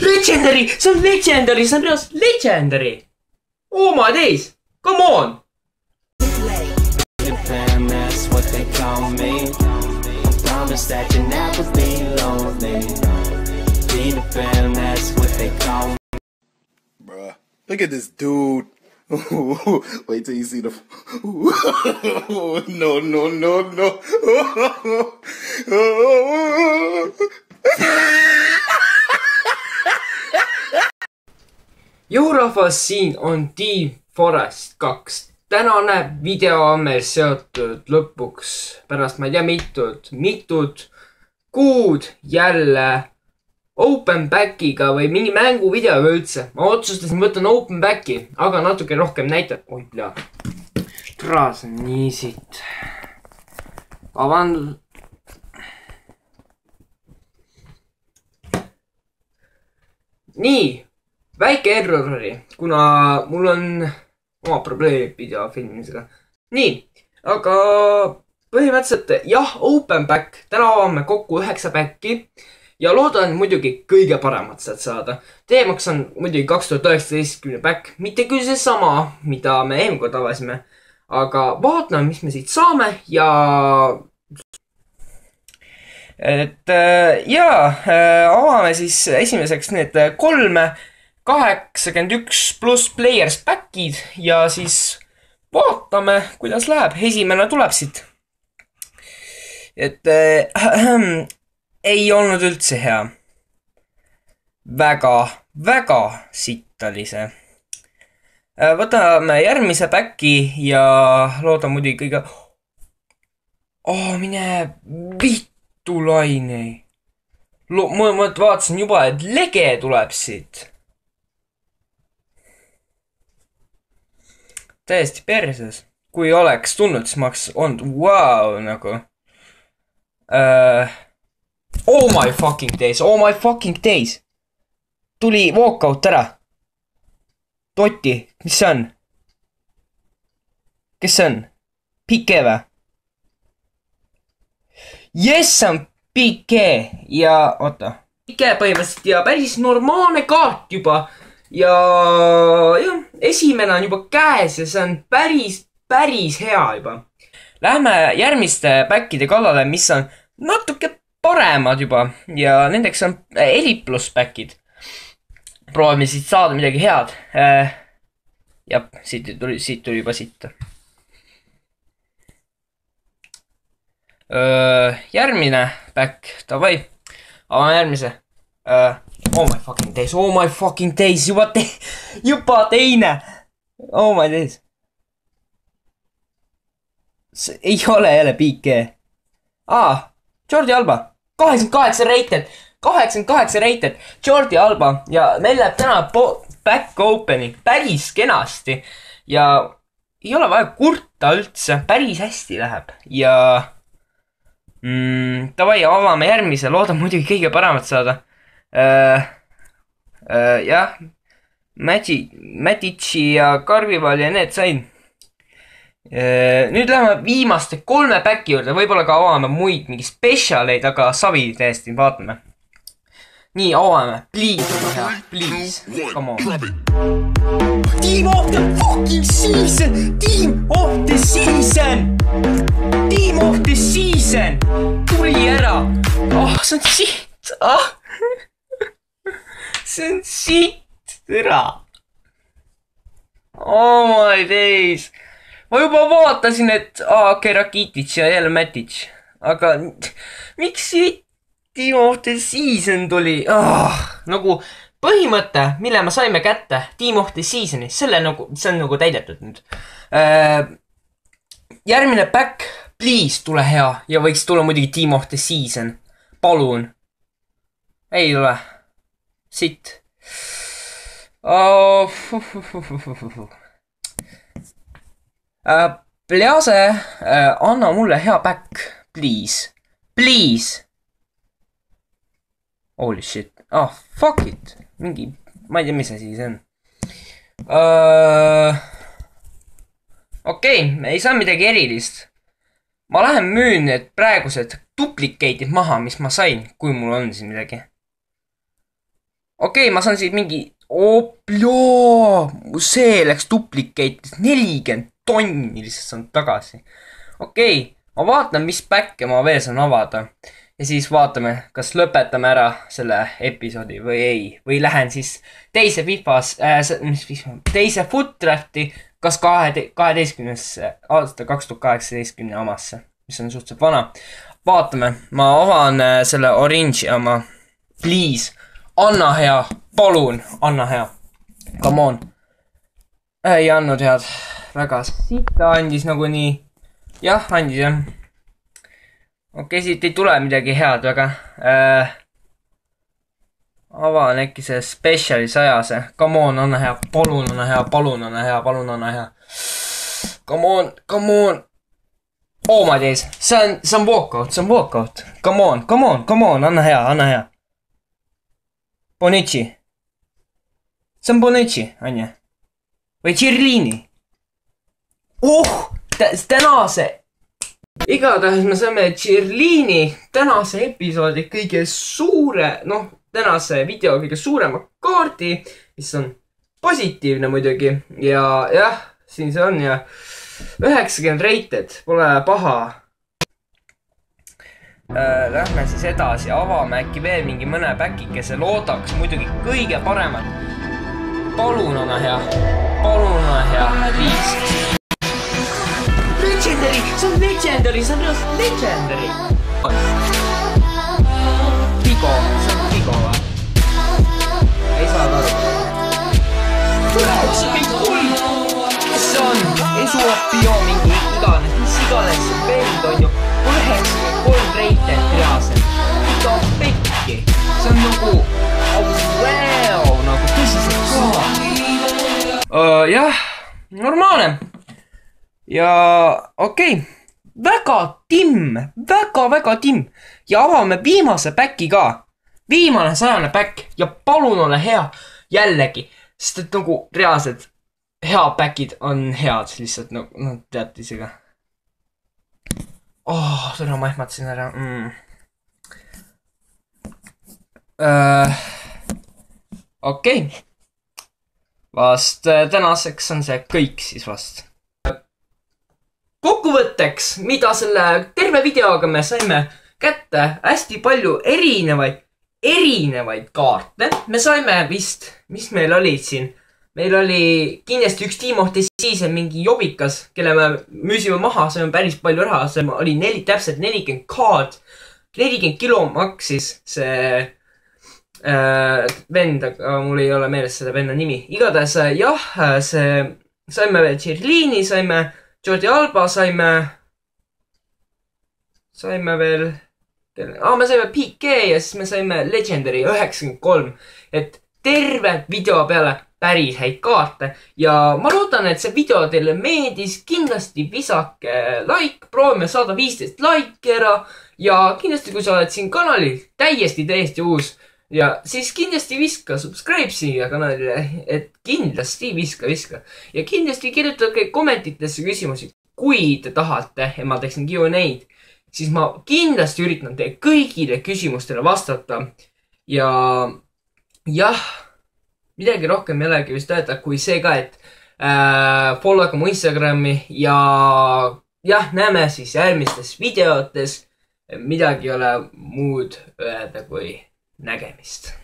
Legendary! See on legendary! See on reaalselt legendary! Oh my days! Come on! That's what they call me. Promise that you never be lonely. Be the fam, that's what they call me. Bruh, look at this dude. Wait till you see the. No, no, no, no. Jõurahvas, siin on Team Forest 2. Tänane video on meil seotud lõpuks pärast ma ei tea mitut kuud jälle open backiga või mingi mänguvideoga üldse. Ma otsustasin võtta open backi, aga natuke rohkem näitab. Oi, pea. Straas on nii siit. Vabandus. Nii, väike error oli, kuna mul on oma probleemid video filmimisega. Nii, aga põhimõtteliselt jah, open back. Täna avame kokku 9 backi ja loodan muidugi kõige paremat sealt saada. Teemaks on muidugi 2019 back. Mitte küll see sama, mida me eelmine kord avasime, aga vaatame, mis me siit saame ja... avame siis esimeseks need 3 81 pluss players backid ja siis vaatame, kuidas läheb. Esimene tuleb siit. Ei olnud üldse hea. Väga sitt oli see. Võtame järgmise backi ja loodan muidugi kõige... mine vittu laine. Ma vaatasin juba, et lege tuleb siit. Täiesti perses. Kui oleks tulnud, siis ma oleks olnud wow, nagu. Oh my fucking days. Tuli walkout ära. Totti, mis see on? Kes see on? Pike või? Yes, on Pike. Ja, oota. Pike põhimõtteliselt ja päris normaalne kaart juba. Ja jah, esimene on juba käes ja see on päris hea juba. Lähme järgmiste backide kallale, mis on natuke paremad juba ja nendeks on Elite plus backid. Proovime siit saada midagi head. Jah, siit tuli juba siit. Järgmine back, davai. Avame järgmise. Oh my fucking days, juba teine. Oh my days. See ei ole jälle Pike. Jordi Alba. 88 rated. Jordi Alba. Ja meil läheb täna back opening päris kenasti. Ja ei ole vaja kurta üldse. Päris hästi läheb. Ja davai, avame järgmise. Loodan muidugi kõige paremat saada. Jah, Matici ja Carnival ja need sain. Nüüd läheme viimaste 3 backi juurde, võib-olla ka avame muid mingi spetsialeid, aga savi täiesti, vaatame. Nii, avame, please, come on. Team of the fucking season! Tuli ära! See on siit! See on siit, türa. Oh my days. Ma juba vaatasin, et Rakitic ja jälle Matic. Aga miks siit Team of the Season tuli? Nagu põhimõte, mille me saime kätte Team of the Seasoni, see on nagu täidetud nüüd. Järgmine back, please tule hea ja võiks tulla muidugi Team of the Season. Palun. Ei ole. Sitt. Please, anna mulle hea back, please. Holy shit. Fuck it. Mingi, ma ei tea, mis asi see on. Okei, ei saa midagi erilist. Ma lähen müün need praegused duplikate'id maha, mis ma sain, kui mul on siin midagi. Okei, ma saan siit mingi... Joo, see läks duplicate 40 tonni lihtsalt saan tagasi. Okei, ma vaatan, mis päkke ma veel saan avada. Ja siis vaatame, kas lõpetame ära selle episoodi või ei. Või lähen siis teise FIFAs, teise Footdrafti, kas 12. aasta 2018 omasse, mis on suhteliselt vana. Vaatame, ma avan selle orange'i oma. Please, anna hea, palun, anna hea. Come on. Ei andnud head. Väga sita andis nagu nii. Jah, andis jah. Okei, siit ei tule midagi head väga. Avan äkki see speciali 100-se. Come on, anna hea, palun, anna hea, palun, anna hea, palun, anna hea. Come on, come on. Oh my days, see on walkout, see on walkout. Come on, come on, come on, anna hea, anna hea. Bonucci. See on Bonucci, anja. Või Cirlini. Tänase. Igatahes me saame Cirlini tänase episoodi kõige suure, tänase video kõige suurema kaardi, mis on positiivne muidugi. Ja jah, siin see on ja 90 rated, pole paha. Lähme siis edasi, avame äkki veel mingi mõne päkikese, loodaks muidugi kõige paremat. Palun, anna hea. Palun, anna hea. Please. Legendary, see on legendary, see on reaalselt legendary. Figo, see on Figo või? Ei saa aru. 93. See on Esuapio mingi iganes, mis iganes see vend on ju. 93 rated reaalselt. Mida pekki. See on nagu, wow, nagu tõsiselt ka. Jah, normaalne. Ja okei, väga timm, väga timm. Ja avame viimase päki ka. Viimane 100 päkk ja palun ole hea jällegi. Sest et nagu reaalselt hea päkid on head lihtsalt, teate isegi. Täna ma ehmatasin ära. Okei. Vast tänaseks on see kõik siis vast. Kokkuvõtteks, mida selle terve videoga me saime kätte hästi palju erinevaid kaarte. Me saime vist, mis meil olid siin. Meil oli kindlasti üks Team of the Season mingi jobikas, kelle me müüsime maha, saime päris palju raha. See oli täpselt 40 kaard, 40 kilo maksis see vend, aga mul ei ole meeles selle venna nimi. Igatahes jah, saime veel Cirlini, saime Jordi Alba, saime veel, me saime PK ja siis me saime Legendary 93, et terve video peale päris häid kaarte ja ma loodan, et see video teile meeldis, kindlasti visake like, proovime saada 15 like'i ära ja kindlasti kui sa oled siin kanalil täiesti uus ja siis kindlasti viska subscribe siia kanalile, et kindlasti viska ja kindlasti kirjutage kommentitesse küsimusi, kui te tahate ja ma teeksin Q&A'd, siis ma kindlasti üritan teie kõigile küsimustele vastata ja jah, midagi rohkem ei olegi vist öelda, kui see ka, et follow ka mu Instagrami ja jah, näeme siis järgmistes videotes, midagi ei ole muud öelda kui nägemist.